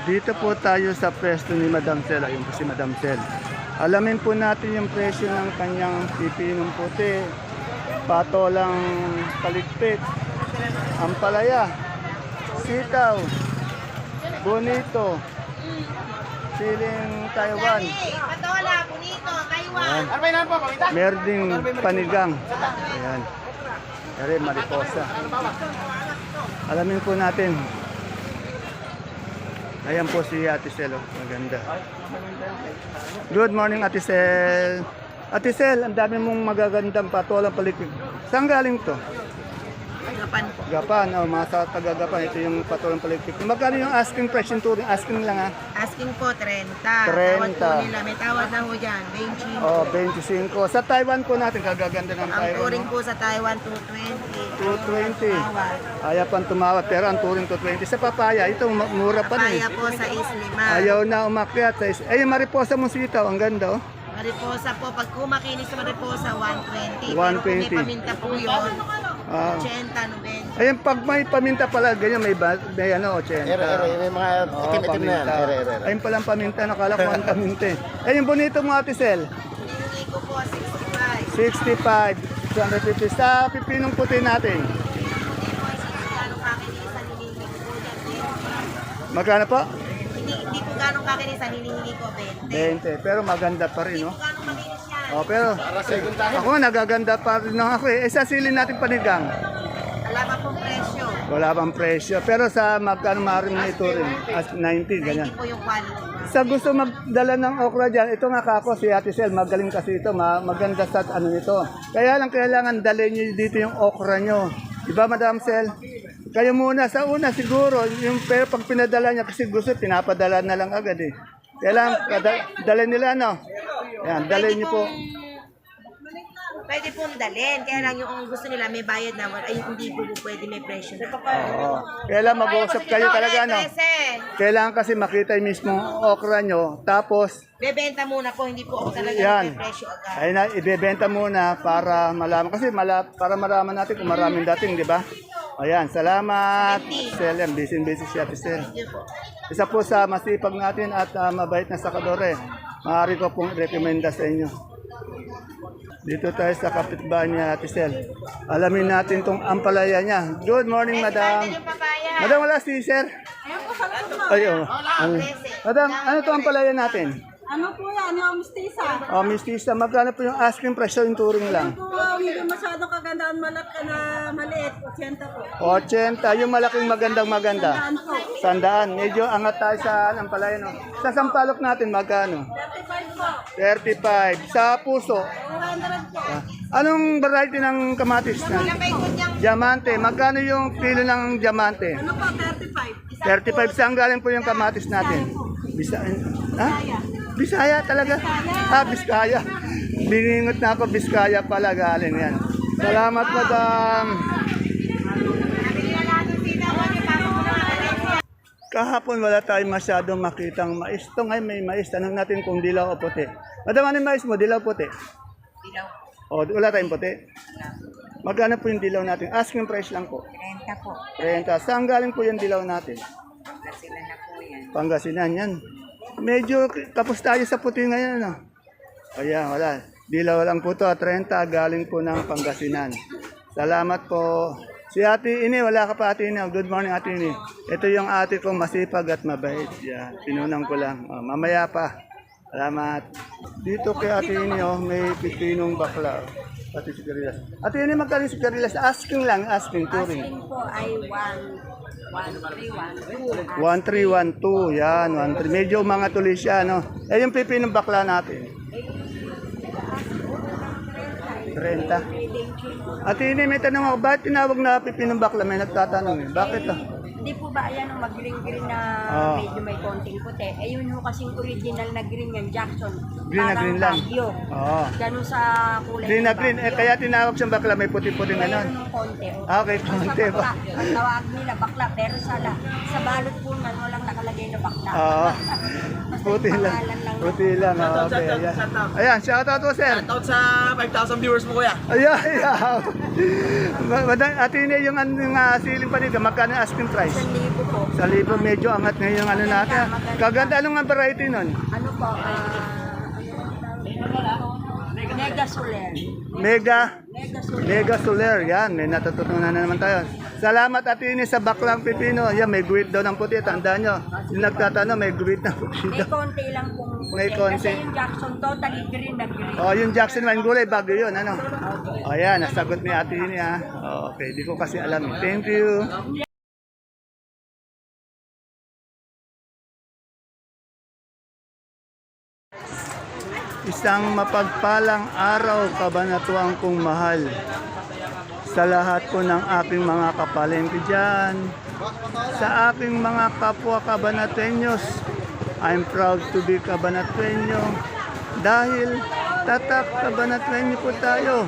Dito po tayo sa pwesto ni Madam Sel. Ayun po si Madam Sel. Alamin po natin yung presyo ng kanyang pipinong puti, patolang palikpik, ampalaya, sitaw, bonito, siling Taiwan. Patola, bonito, Taiwan. Meron ding panigang. Ayan. Ere, mariposa. Alamin po natin. Ayan po si Ate Sel. Oh. Maganda. Good morning, Ate Sel. Ate Sel, ang dami mong magagandang patolang palikpik. Saan galing to? Gapan po. Gapan. Oh, mga sa taga-Gapan. Ito yung patolang palikpik. Magkano yung asking price yung touring? Asking lang ha? Asking po, 30. 30. Tawad po nila. May tawad na ho dyan. 25. Oh, 25. Sa Taiwan po natin, kagaganda ng Ang Taiwan. touring No? po sa Taiwan, 220. 220. Tawad. Ayaw pang tumawad, pero ang touring 220. Sa papaya, ito mura pa rin. Papaya po sa Islima. Ayaw na umakyat. Ay, yung mariposa mong sitaw, ang ganda oh. Mariposa po. Pag kumakinis sa Mariposa, 120. 120. Pero kung may paminta po yun, Ah. 80, 90. Ayun, pag may paminta pala, ganyan, may ano, 80. May mga itim-itim na yan. Ayun palang paminta, nakala ko ang paminta. Ayun, bonito mo, Ate Sel. Hinihingi ko po, 65. 65, 250. Sa pipinong puti natin. Hindi po, gano'ng kakinisan, hinihingi ko po yan. Magkano po? Hindi po gano'ng kakinisan, hinihingi ko 20. 20. Pero maganda pa rin, no? Hindi po gano'ng makinis yan. Oh, pero ako nagaganda pa rin ako eh. Sa silin natin panigang. Alaman pong presyo. Wala pang presyo. Pero sa magkano maaaring ito rin? As 90, ganyan. 90 po yung quality. Sa gusto magdala ng okra dyan, ito nga kako, si Ate Sel, magaling kasi ito, maganda sa ano nito. Kaya lang kailangan dalhin nyo dito yung okra nyo. Diba, Madam Sel? Kayo muna, sa una siguro, yung, pero pag pinadala niya, kasi gusto, pinapadala na lang agad eh. Kailangan, dalhin nila, no? Yan, dalhin nyo po. Pwede pong dalhin. Kaya lang yung gusto nila may bayad na. Ay, hindi po pwede may presyo na. Oo. Kailangan mag-uusap kayo talaga, no? Kailangan kasi makita yung mismong okra nyo, tapos, Bebenta muna po, hindi po ako talaga yan. may presyo agad. Ayun na, ibebenta muna para malaman. Kasi para malaman natin kung maraming dating, di ba? Ayan, salamat. Sel, busy si Ate Sel. Thank you po. Isa po sa masipag natin at mabait na sakadore. Maaari ko pong rekomenda sa inyo. Dito tayo sa kapitbahay ni Ate Sel. Alamin natin tong ampalaya niya. Good morning, Madam. Yung papaya. Madam, wala si Sir? Ay, oh. Madam, ano to ampalaya natin? Ano po yan? Yung mistisa. Oh, Miss Tisa, magkano po yung asking price yung touring lang? Po, hindi masyado kagandaan malaki na maliit. 80 po. 80, yung malaking maganda. Saan po? Sandaan. Medyo angat tayo sa ampalaya, no? Sa sampalok natin, magkano? 35 po. 35. Sa puso, 200 po. anong variety ng kamatis na? Diamante. Magkano yung kilo ng diamante? Ano po? 35. 35. Saan galing po yung kamatis natin? Bisaya. Ha? Bisaya talaga? Ah, Biskaya. Biningot na ako, Biskaya pala galing yan. Salamat, Madam. Kahapon wala tayong masyadong makitang mais. Ito ngayon may mais. Tanong natin kung dilaw o puti. Madam, ano yung mais mo? Dilaw o puti? Dilaw. O, wala tayong puti? Magkano po yung dilaw natin? Asking price lang po. 30 po. 30. Saan galing po yung dilaw natin? Sila na po yan. Pangasinan yan. Medyo tapos tayo sa puti ngayon. Ano? Kaya wala. Dilaw lang po to. 30 galing po ng Pangasinan. Salamat po. Si Ate Ini, wala ka pa Ate Ini. Good morning Ate Ini. Ito yung ate ko masipag at mabait. Yan. Pinunang ko lang. Oh, mamaya pa. Salamat. Dito kay Ate Ini, oh, may pipinong bakla. Pati si Garillas. Ate Ini, magkano si Garillas? Asking lang, asking touring. Asking po ay 1312. 1312, yan, 13. Medyo mga tuloy siya, no? Eh, yung pipi ng bakla natin. 30. At ini, may tanong ako, bakit tinawag na pipi ng bakla? May nagtatanong eh. Bakit ah? Hindi po ba ayan ang mag-green-green na medyo may konting puti? Eh yun yung kasing original na green yan, Jackson. Green na green lang. Bagyo. Oo. Ganun sa kulay. Green na ng green. Eh, Baguio. kaya tinawag siyang bakla, may puti-puti Mayroon ganon. ng konti. Ah, okay, konti Sa ba? bakla. Ang tawag nila bakla, pero sa balot po man walang nakalagay na bakla. Oo. Puti lang. Pangalan lang Puti lang, okay. Ayan, ayan shoutout po, sir. Shoutout sa 5,000 viewers mo, kuya. Ayan, ayan. Madam, Ate Ine, yung siling panito, magkano ang asking price? 1,000 po. Sa libo, medyo angat ngayon yung ano natin. Kaganda, anong nga variety nun? Ano po, Mega Soler. Mega, Mega Soler. Mega Soler. Yan, may natututunan na naman tayo. Salamat Ate Ine sa baklang pipino. Yan, may guhit daw ng puti. Tandaan nyo, yung nagtatanong, may guhit ng puti May daw. konti lang pong May konti. Kasi yung Jackson totally green na green. Oh, yung Jackson Wine Gulay, bago yun, ano? O yan, nasagot ni Ate Ine, ha? Okay, di ko kasi alam. Thank you. Isang mapagpalang araw, kabanatuan kong mahal. Sa lahat po ng aking mga kapalengke dyan, sa aking mga kapwa kabanatenyos, I'm proud to be kabanatwenyo dahil tatak kabanatwenyo po tayo.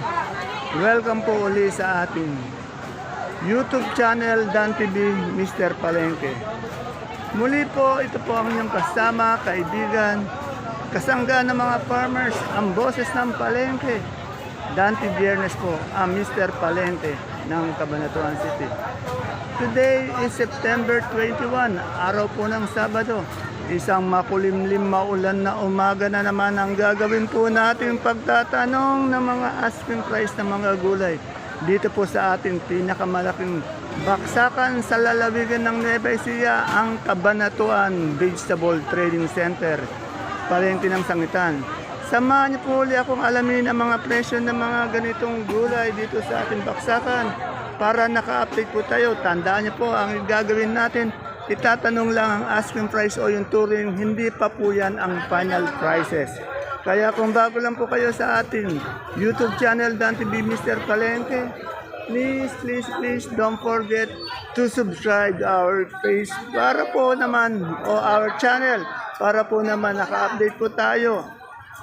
Welcome po uli sa ating YouTube channel Dan TV Mr. Palengke. Muli po, ito po ang inyong kasama, kaibigan, kasangga ng mga farmers, ang boses ng palengke. Dante Biernes po, ang Mr. Palengke ng Cabanatuan City. Today is September 21, araw po ng Sabado. Isang makulimlim maulan na umaga na naman ang gagawin po natin pagtatanong ng mga asking price ng mga gulay. Dito po sa ating pinakamalaking baksakan sa lalawigan ng Nueva Ecija, ang Cabanatuan Vegetable Trading Center. Palengke ng Sangitan. Samahan niyo po uli akong alamin ang mga presyo ng mga ganitong gulay dito sa ating baksakan para naka-update po tayo. Tandaan niyo po, ang gagawin natin, itatanong lang ang asking price o yung touring, hindi pa po yan ang final prices. Kaya kung bago lang po kayo sa ating YouTube channel, Dan TV Mr. Palengke, please don't forget to subscribe our page para po naman, o our channel, para po naman naka-update po tayo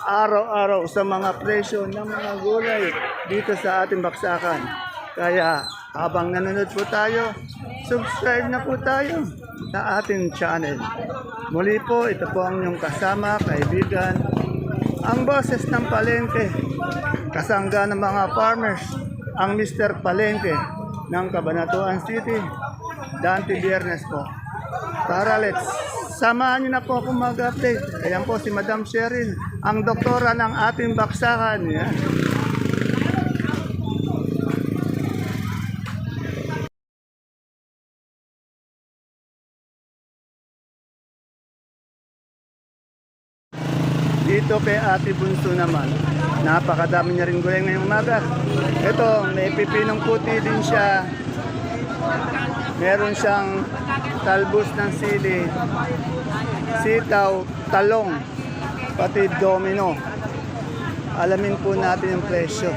araw-araw sa mga presyo ng mga gulay dito sa ating baksakan. Kaya habang nanonood po tayo, subscribe na po tayo sa ating channel. Muli po, ito po ang inyong kasama, kaibigan, ang boses ng palengke, kasangga ng mga farmers, ang Mr. Palengke ng Cabanatuan City, Dante Biernes po. Tara, let's samahan niyo na po akong mag-update. Ayan po si Madam Cheryl, ang doktora ng ating baksakan. Yan. Dito kay Ate Bunso naman, napakadami niya rin gulay ngayong umaga. Ito, may pipinong puti din siya. Meron siyang talbos ng sili, sitaw, talong, pati domino. Alamin po natin yung presyo,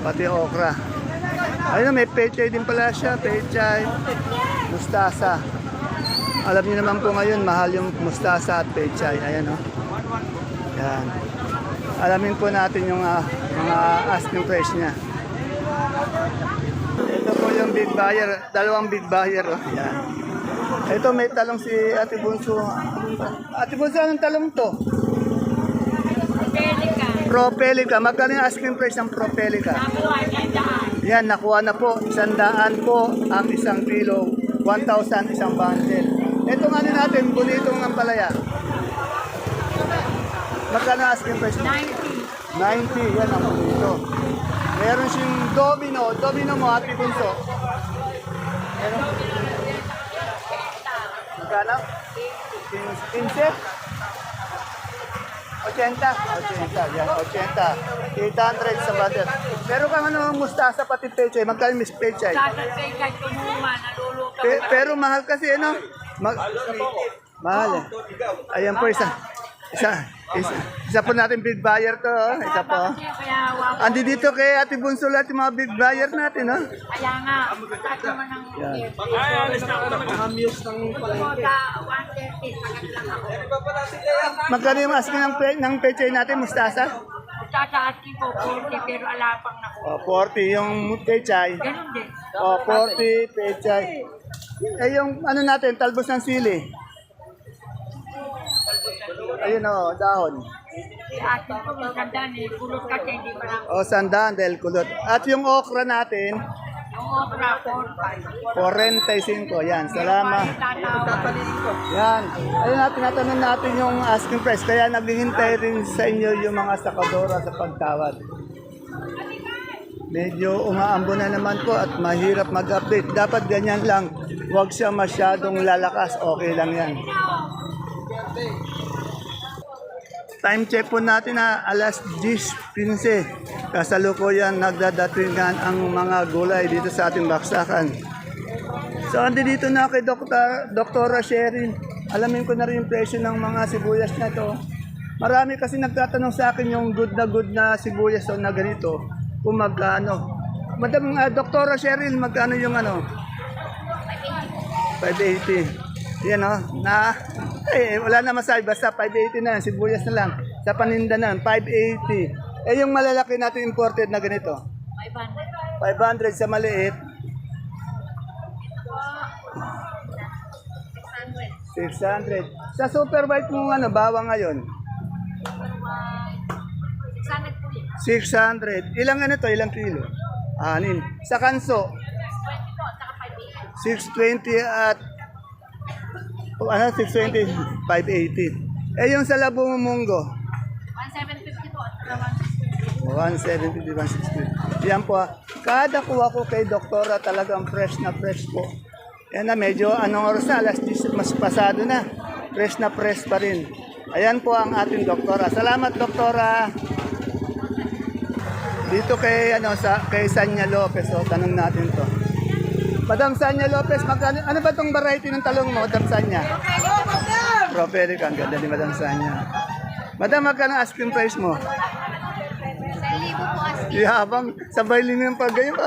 pati okra. Ayun, may pechay din pala siya, pechay, mustasa. Alam niyo naman po ngayon, mahal yung mustasa at pechay. Ayan, oh. Yan. Alamin po natin yung mga asking price niya. Ito po yung big buyer, dalawang big buyer. Oh. Yan. Ito may talong si Ate Bunso. Ate Bunso, anong talong to? Propelica. Propelica. Magkano yung asking price ng Propelica? Nakuha niya. Yan, nakuha na po. 100 po ang isang kilo. 1,000 isang bundle. Ito nga natin, bonitong ng palaya. Magkano asking price? 90. 90, yan ang bonito. Meron siyang domino. Domino mo, Ate Bunso. Meron. Magkano? 15? 80? 80, yan, 80. 800 sa budget. Meron kang ano, mustasa pati pechay. Magkano Miss Pechay? Sasasay kahit tumuma, naluluto. Pero mahal kasi, ano? Mahal eh. Ayan po, isa po natin big buyer to. Oh. Isa po. Kaya wag. Andi dito kay Ate Bunso lahat yung mga big buyer natin. Oh. Kaya nga, kahit naman ng Yan. Amuse ng palengke. 130, sagat lang ako. Magkano yung asking ng pechay natin, mustasa? Tataas ko 40, pero alapang na ko. Oh, 40 yung pechay. Ganun din. Oh, 40 pechay. Eh yung ano natin, talbos ng sili. Talbos na Ayun o, dahon. Akin po, maganda ni kulot kasi hindi pa lang. O, sandaan dahil kulot. At yung okra natin, Yung okra, 4-5. 45. Yan, salamat. Yan. Ayun na, tinatanong natin yung asking price. Kaya naghihintay rin sa inyo yung mga sakadora sa pagtawad. Medyo umaambo na naman po at mahirap mag-update. Dapat ganyan lang. Huwag siya masyadong lalakas. Okay lang yan. Time check po natin na alas 10:15. Kasalukuyan nagdadatingan ang mga gulay dito sa ating baksakan. So andi dito na kay Doktora Sheryl. Alamin ko na rin yung presyo ng mga sibuyas na to. Marami kasi nagtatanong sa akin yung good na sibuyas na ganito. Kung magkano. Madam Doktora Sheryl, magkano yung ano? 580. Yan o. Wala na masabi. Basta 580 na yan. Sibuyas na lang. Sa paninda na yan, 580. Yung malalaki natin imported na ganito. 500 sa maliit. 600. Sa super white mo bawang ngayon? 600. Ilang ganito? Ilang kilo? 6. Sa kanso? 620 at 620, 580. Yung sa labo mo munggo? 1,750 po. 170, 160. Yan po. Kada kuha ko kay doktora talagang fresh na fresh po. Yan na, medyo anong oras na? Alas 10 mas pasado na. Fresh na fresh pa rin. Ayan po ang ating doktora. Salamat, doktora. Dito kay kay Sanya Lopez, tanong natin to. Madam Sanya Lopez, ano ba tong variety ng talong mo, Madam Sanya? Properic, ang ganda ni Madam Sanya. Madam, magkano asking price mo? 1,000 po asking. Habang sabay lingon pa ganyan,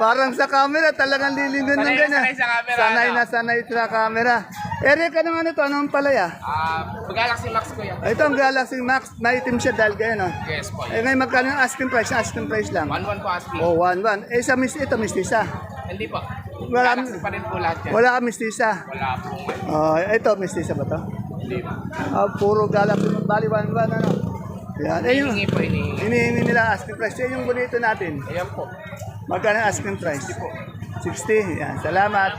parang sa camera, talagang lilingon ng ganyan. Sanay sa camera. Eric, anong palaya? Galaxy Max ko yan. Ito ang Galaxy Max, maitim siya dahil ganyan. Yes po. Ngayon magkano yung asking price? Asking price lang. 1-1 po asking. Oh, 1-1. Ito mistisa. Hindi po. Wala, Galaxy pa rin po lahat yan. wala ka mistisa. Wala po. Ito, mistisa ba to? Hindi po. Puro Galaxy, bali 1-1 Yan. Hinihingi po, hinihingi. Hinihingi nila asking price. Yan yung bonito natin. Ayan po. Magkano ang asking price? 60. Yan, salamat.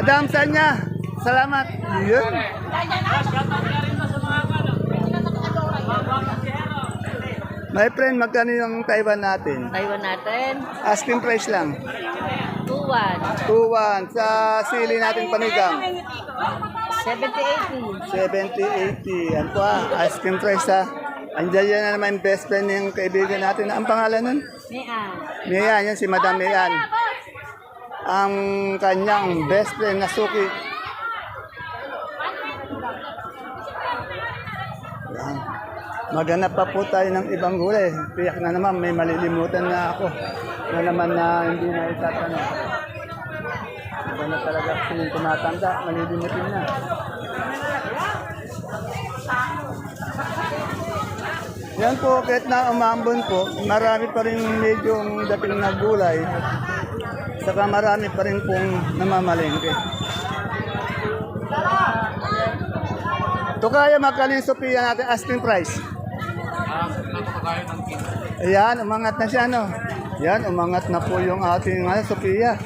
Madam Sanya, salamat. Yun. My friend, magkano yung Taiwan natin? Taiwan natin, Asking price lang. 2-1. 2-1. Sa sili natin panigang. 70-80. 70-80. Yan po asking price Andiyan yan na naman yung best friend ng kaibigan natin. Ang pangalan nun? Mian. Yan si Madam Mian. Ang kanyang best friend na suki. Yan. Maghanap pa po tayo ng ibang gulay. Tiyak na naman, may malilimutan na ako. Na naman na hindi na itatanong. Iba na talaga kasi yung tumatanda, malilimutin na. Yan po, kahit na umambon po, marami pa rin medyo dating na gulay. Saka marami pa rin pong namamalengke. Ito kaya magkano yung Sophia natin, asking price? Ayan, umangat na siya, no? Yan, umangat na po yung ating Sophia.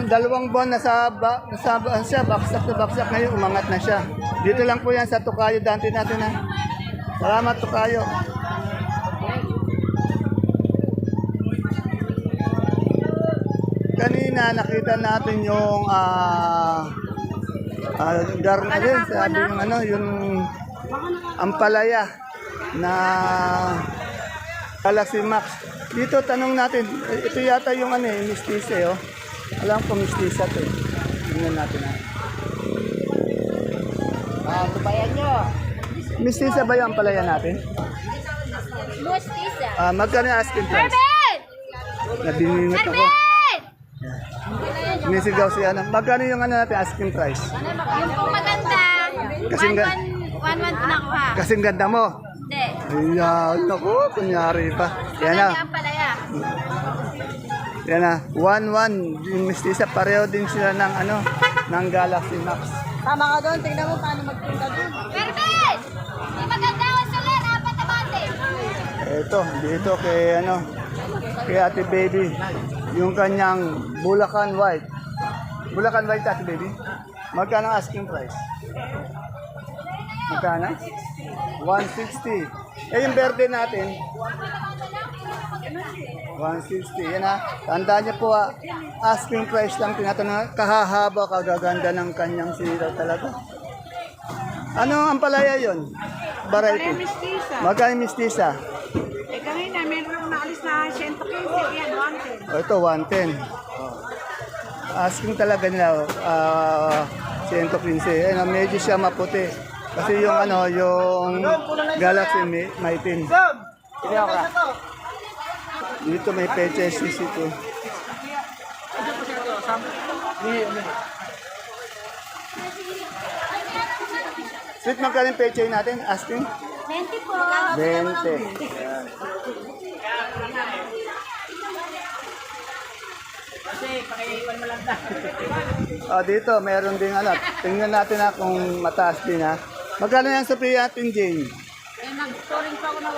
Dalawang buwan na siya, baksak na baksak ngayon, umangat na siya. Dito lang po yan sa Tokayo Dante natin, ha? Salamat, Tokayo. Kanina nakita natin yung garnalen, sabi yung ampalaya na Galaxy Max. Dito tanong natin, ito yata yung mistisa Alam ko mistisa to. Tingnan natin Tubayan nyo. Mistisa ba yung ampalaya natin? Mustisa. Magkano yung asking price? Arbin! Nabiningot ako. Arbin! Nisigaw siya. Magkano yung natin asking price? Yung pong maganda. Kasing 1-1 po nakuha. Kasing ganda mo. Hindi. Ayan, naku, kunyari pa. Yan na. Ang palaya. Yan na, 1-1 yung mistisa, pareho din sila ng ng Galaxy Max. Tama ka doon, tingnan mo paano magpunta doon. Permis! May maganda ako sa len, apat na bate. Ito, dito kay Ate Baby, yung kanyang Bulacan White. Bulacan White, Ate Baby? Magkano ang asking price? Magkano? 160. Eh, yung verde natin, 160. Yan ha. Tandaan niyo po asking price lang tinatanong. Kahahaba, kagaganda ng kanyang sitaw talaga. Ano ang palaya yon? Variety. Mistisa. Magkano yung mistisa? Eh kanina, meron naalis na 115, yan, 110. O, ito, 110. Asking talaga nila, 115. Ayun, medyo siya maputi. Kasi yung Galaxy maitim. Dito may peche sisito. Sweet, magkano yung peche natin? Asking? 20 po. 20. Yan. Dito, meron din tingnan natin kung mataas din Magkano yan sa natin, Jane? Eh, nag-storing pa ako na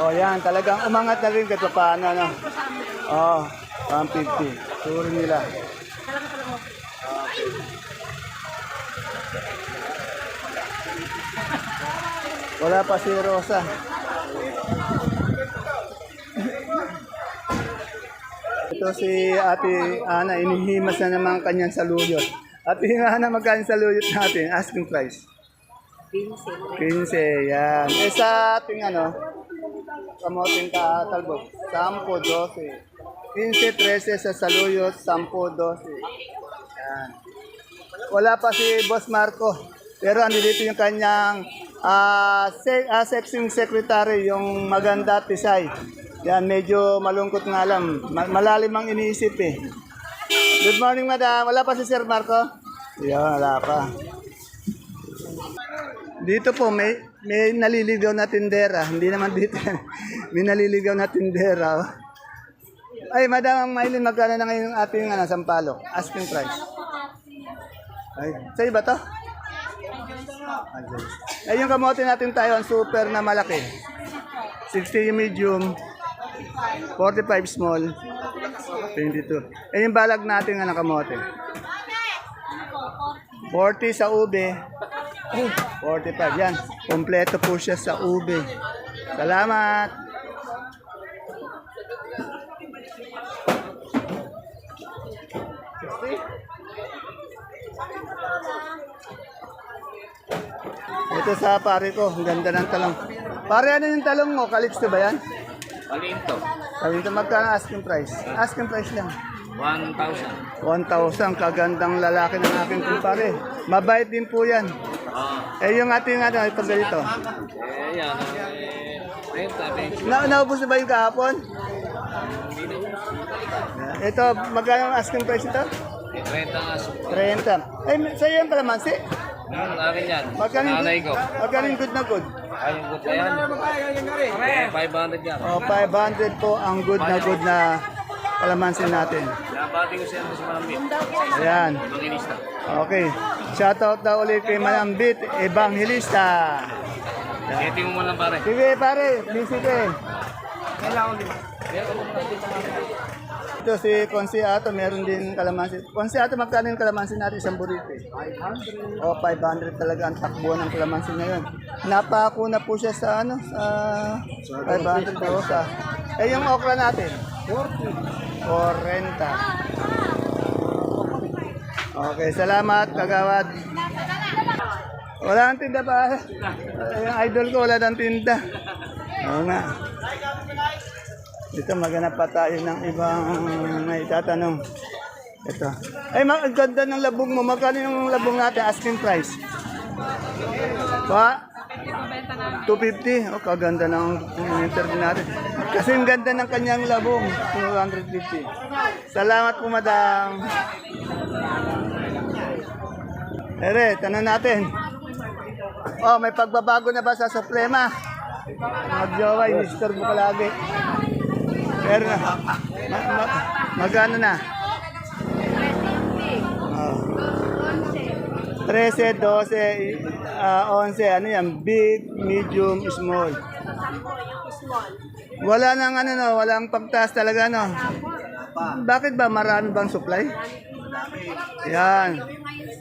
150. Yan, talagang umangat na rin kahit paano, 150. Suri nila. Wala pa si Rosa. Ito si Ate Ana, inihimas na naman kanyang saluyot. Ate Ana, magkano yung saluyot natin? Asking price. 15, yan. Eh sa ating kamoting katalbog, 10, 12. 15, 13 sa saluyot, 10, 12. Yan. Wala pa si Boss Marco. Pero andi dito yung kanyang sexing secretary, yung maganda Tisay. Yan, medyo malungkot nga lang. Malalim ang iniisip eh. Good morning, madam. Wala pa si Sir Marco? Yan, wala pa. Dito po, may naliligaw na tindera. Hindi naman dito. May naliligaw na tindera. Ay, madam, Maylin, magkano na ngayon ating sampalok? Asking price. Ay, sa'yo ba to? Ay, yung kamote natin tayo, ang super na malaki. 60 yung medium, 45 small, 22. Eh, yung balag natin kamote. 40 sa ube, 45. Yan, kompleto po siya sa ube. Salamat! Ito sa pare ko, ang ganda ng talong. Pare, ano yung talong mo? Calixto ba yan? Palinto. Calixto, magkano asking price? Asking price lang. 1,000. 1,000, kagandang lalaki ng aking kumpare. Mabait din po yan. Eh, yung ating ito ganito. Yan. Naubos na ba yung kahapon? Ito, magkano ang asking price ito? 30 nga. 30. Ay, sa'yo yung kalamansi? Akin yan. Magkano yung Nanay ko. magkano yung good na good? Ay, yung good na yan. 500 yan. 500 po ang good na kalamansi natin. Nabati ko siya sa Manambit. Ayan. Evangelista. Okay. Shoutout na ulit kay Manambit Evangelista. Eti mo lang pare. Sige pare, busy ka eh. Ito si Consiato, meron din kalamansi. Consiato, magkano yung kalamansi natin isang burrito? 500. O, 500 talaga ang takbo ng kalamansi ngayon. Napako na po siya sa sa 500 rosa. Eh, yung okra natin? 40. Okay, salamat, kagawad. Wala nang tinda pa. Yung idol ko, wala nang tinda. Oo nga. Dito maghanap pa tayo ng ibang may tatanong. Ito. Ay, ang ganda ng labong mo. Magkano yung labong natin? Asking price. Pa? 250. Oh, kaganda ng interview natin. Kasi ang ganda ng kanyang labong. 250. Salamat po, madam. Ere, tanong natin. Oh, may pagbabago na ba sa Suprema? Mag-jowa, Mr. Bukalagi. Pero na, magkano na? 13, 12, 11, ano yan? Big, medium, small. Sampo, yung small. Wala nang ano no, walang pagtaas talaga no. Bakit ba marami bang supply? Yan.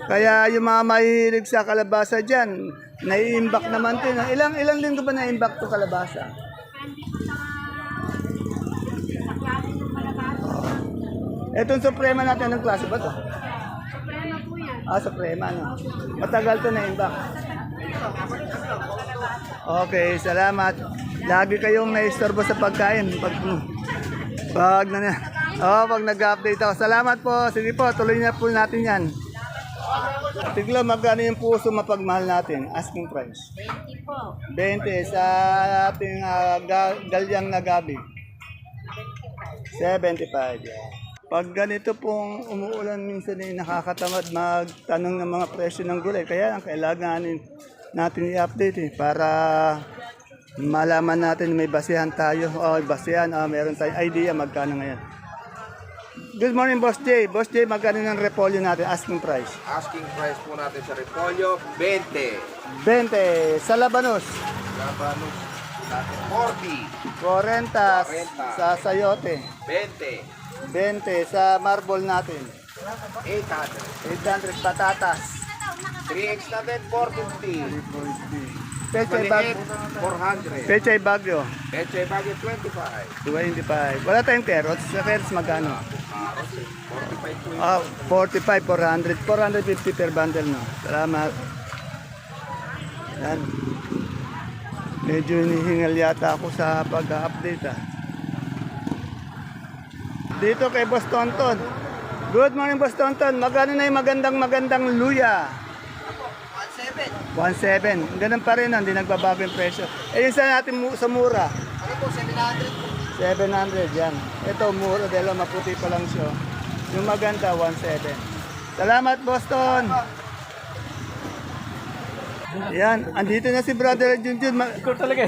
Kaya yung mga mahilig sa kalabasa diyan, nai-imbak naman 'to. Ilang linggo ba na-imbak 'to kalabasa? Etong suprema natin, anong klase ba to? Suprema po yan. Suprema, no? Matagal to na-imbak. Okay, salamat. Lagi kayong naistorbo sa pagkain. Pag nag-update ako. Salamat po. Sige po, tuloy na po natin yan. Tiglo, magkano yung puso mapagmahal natin? Asking price. 20 po. 20 sa ating galyang na gabi. 75. Yeah. Pag ganito pong umuulan minsan ay nakakatamad magtanong ng mga presyo ng gulay. Kaya ang kailanganin natin i-update para malaman natin may basihan tayo. Meron tayong idea magkano ngayon. Good morning, Boss J. Boss J, magkano ng repolyo natin? Asking price. Asking price po natin sa repolyo, 20. 20. Sa labanos. Labanos natin, 40. 40. Sa sayote. 20. 20. Sa marble natin. 800. 800 patatas. 3X natin, 450. Pechay Maliit, Bagyo. 400. Pechay Bagyo. Peche bagyo, 25. 25. Wala tayong carrots. Sa carrots magkano? 45 po. 45, 400. 450 per bundle, no? Salamat. Yan. Medyo hinihingal yata ako sa pag-update, Dito kay Boss Tonton. Good morning, Boss Tonton. Magkano na yung magandang luya? 1.7. Ganun pa rin, hindi nagbabago yung presyo. Yung sa natin sa mura? Ano po, 700? 700, yan. Ito, mura, dahil maputi pa lang siya. Yung maganda, 1.7. Salamat, Boston! Yan, andito na si Brother Junjun.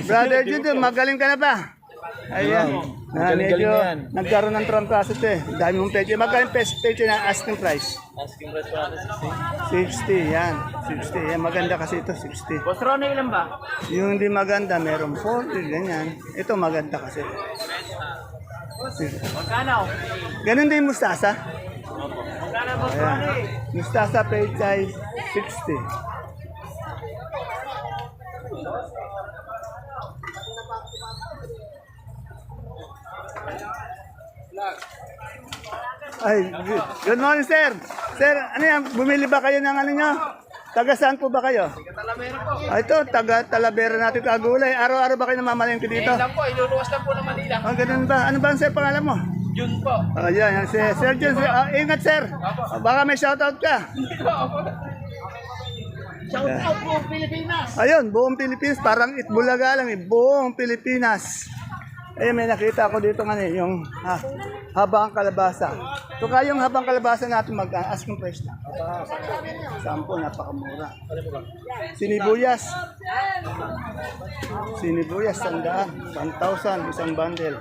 Brother Junjun, magaling ka na ba? Ayan. Medyo nagkaroon ng trangkaso ito eh. Dami mong peche. Magaling peche na asking price? Asking price pa natin 60, yan. 60. Yan, maganda kasi ito, 60. Boss Ron, ilan ba? Yung hindi maganda, meron 40, ganyan. Ito maganda kasi. Magkano? Ganun din yung mustasa. Magkano, Boss Ron? Ayan. Mustasa pechay, 60. Ay, good morning, sir. Sir, ano yan? Bumili ba kayo ng ano nyo? Taga saan po ba kayo? Talamera po. Ito, taga Talavera natin kagulay. Araw-araw ba kayo namamalengke dito? Lang po, iluluwas lang po ng Manila. Ganun ba? Ano ba ang sir pangalan mo? June po. Yan, Sir Jun. Ingat, sir. Baka may shoutout ka. Shout out po, Pilipinas. Ayun, buong Pilipinas. Parang Itbulaga lang eh. Buong Pilipinas. Eh, may nakita ako dito nga yung habang kalabasa. So, kayong habang kalabasa natin mag-asking price na. 10, napakamura. Sinibuyas. Sinibuyas, 100. 1,000, isang bundle.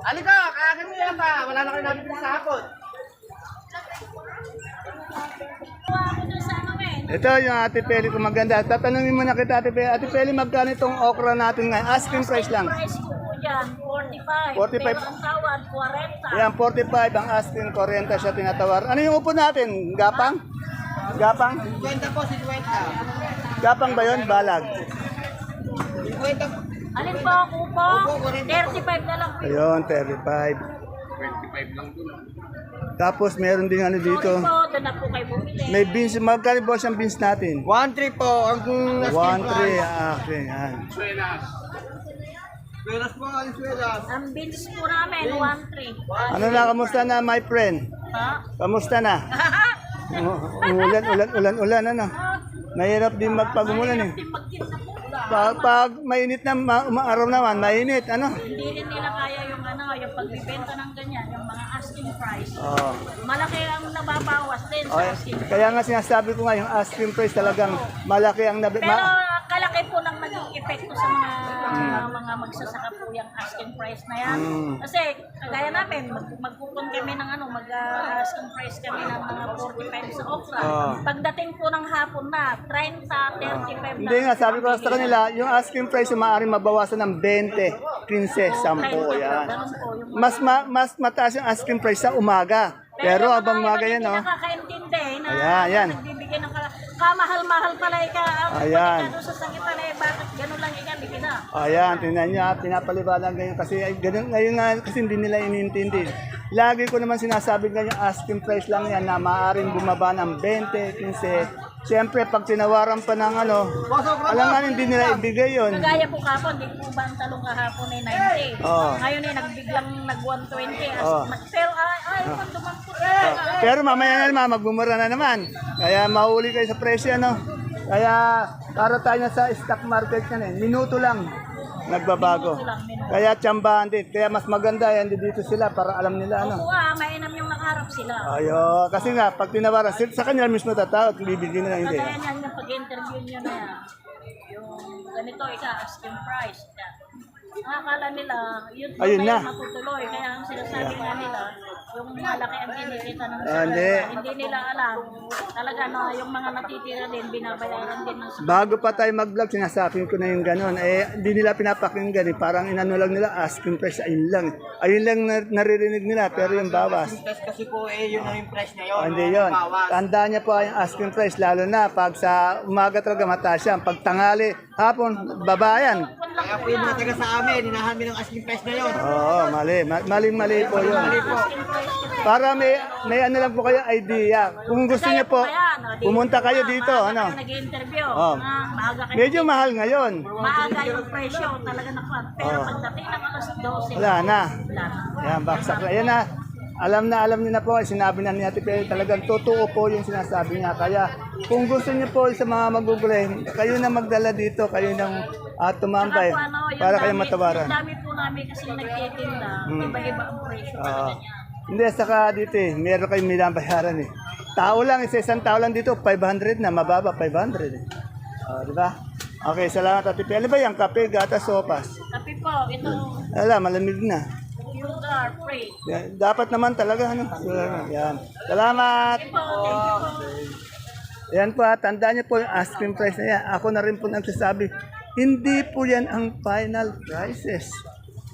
Alika, kaagad mo yata. Wala na kayo namin sa hapon. Ito yung Ate Peli ko maganda. Tatanungin mo na kita Ate Peli. Ate Peli, magkano itong okra natin ngayon? Asking price lang. Price ko po dyan, 45. 45. Pero ang tawad, 40. Yan, 45 ang asking, 40 siya tinatawar. Ano yung upo natin? Gapang? Gapang? 50 po, 50. Gapang ba yun? Balag. 50 po. Alin po, kupo? 35 na lang po. Ayun, 35. 25 lang doon. Tapos meron din ano dito. Sorry po, doon na po kayo bumili. May beans. Magkano ba siyang beans natin? 1-3 po. Ang 1-3. Okay, yan. Suelas. Suelas po, suelas. Ang beans po namin, 1-3. Ano na, kamusta na my friend? Ha? Kamusta na? Ulan, ano? Mahirap din magpag-umulan eh. Hindi magtinda po. Pag mainit na, araw naman, mainit, ano? Hindi rin nila kaya yung yung pagbibenta ng ganyan, yung mga asking price. Oh. Malaki ang nababawas din sa asking price. Kaya nga sinasabi ko nga, yung asking price talagang malaki ang Pero kalaki po ng naging epekto sa mga magsasaka po yung asking price na yan. Kasi kagaya namin, magkukon kami ng mag-asking price kami ng mga 45 sa okra. Pagdating po ng hapon na, 30, 35 na. Hindi nga, sabi ko sa kanila, yung asking price yung maaaring mabawasan ng 20, 15, 10. Yan. Ganun po yung Mas mataas yung asking price sa umaga. Pero abang umaga yan, no? oh. Nakakaintindi na Ayan. nagbibigay ng kamahal-mahal pala Ayan. doon sa sakit pala bakit ganun lang yan, bigyan na. Ayan, tingnan niya, pinapaliwanag ganyan kasi ay, ganun, ngayon nga kasi hindi nila inintindi. Lagi ko naman sinasabi ganyan, asking price lang yan na maaaring bumaba ng 20, 15. Siyempre, pag tinawaran pa ng alam nga hindi nila ibigay yon. Kagaya po kahapon, di po ba ang talong kahapon ay 90. Ngayon ay nagbiglang nag-120. Pero dumampot na. Pero mamaya na naman, magbumura na naman. Kaya mahuli kayo sa presyo, Kaya para tayo na sa stock market yan minuto lang nagbabago. Kaya tsambahan din. Kaya mas maganda yan dito sila para alam nila Opo mainam yung nakaharap sila. Ayo, kasi nga pag tinawaran sa kanila mismo tatawag, bibigyan na lang hindi. Kagaya niyan yung pag-interview nyo na yan. Yung ganito, asking price. Akala nila, yun Ayun na. matutuloy. Kaya ang sinasabi nga nila, yung malaki ang kinikita ng Hindi. hindi nila alam. Talaga yung mga natitira din, binabayaran din ng Bago pa tayo mag-vlog, sinasabi ko na yung gano'n. Hindi nila pinapakinggan. Parang inano lang nila, asking price, ayun lang. Ayun lang naririnig nila, pero yung bawas. Kasi po yun ang yung price ngayon. Hindi yun. Tandaan niya po yung asking price, lalo na pag sa umaga talaga mataas yan. Pag tanghali, hapon, babayan. Kaya po yung mga taga sa amin, hinahan ng asking price na yun. Oo, mali po yun. Para may ano lang po kayo idea. Kung gusto niyo po, pumunta kayo dito. Nag-interview. Maaga kayo. Medyo mahal ngayon. Maaga yung presyo, talaga nakuha. Pero pagdating ng alas 12, Wala na. wala na. Yan, baksak na. Yan na. Alam niyo na po, sinabi na ni Ate Pei, talagang totoo po yung sinasabi niya. Kaya kung gusto niyo po sa mga magugulay, kayo na magdala dito, kayo nang tumambay para kayo matawaran. Yung dami po namin kasi nagtitinda, iba-iba ang presyo. Hindi, saka dito meron kayong minabayaran Tao lang, isang tao lang dito, 500 na, mababa, 500 di ba? Okay, salamat Ate Pei. Ano ba yung kape, gata, sopas? Kape po, ito, Malamig na. sugar free. Yan, dapat naman talaga, Yan. Salamat! Thank you po. Yan po, tandaan niyo po yung asking price na yan. Ako na rin po nagsasabi, hindi po yan ang final prices.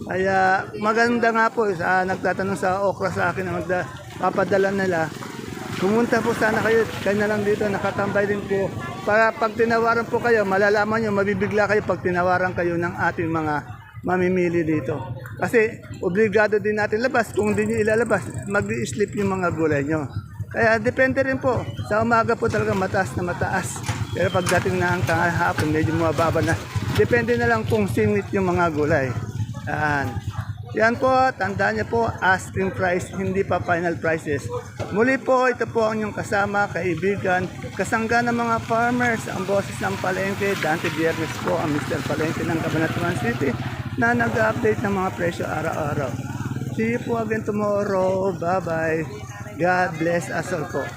Kaya maganda nga po, nagtatanong sa okra sa akin na papadala nila. Pumunta po sana kayo na lang dito, nakatambay din po. Para pag tinawaran po kayo, malalaman nyo, mabibigla kayo pag tinawaran kayo ng ating mga mamimili dito. Kasi obligado din natin labas. Kung hindi nyo ilalabas, mag-i-sleep yung mga gulay nyo. Kaya depende rin po. Sa umaga po talaga mataas na mataas. Pero pagdating na ang hapon, medyo mababa na. Depende na lang kung singit yung mga gulay. Yan po, tandaan niyo po, asking price, hindi pa final prices. Muli po, ito po ang inyong kasama, kaibigan, kasangga ng mga farmers, ang boses ng Palengke, Dante Viernes po, ang Mr. Palengke ng Cabanatuan City, na nag-update ng mga presyo araw-araw. See you po again tomorrow. Bye-bye. God bless us all po.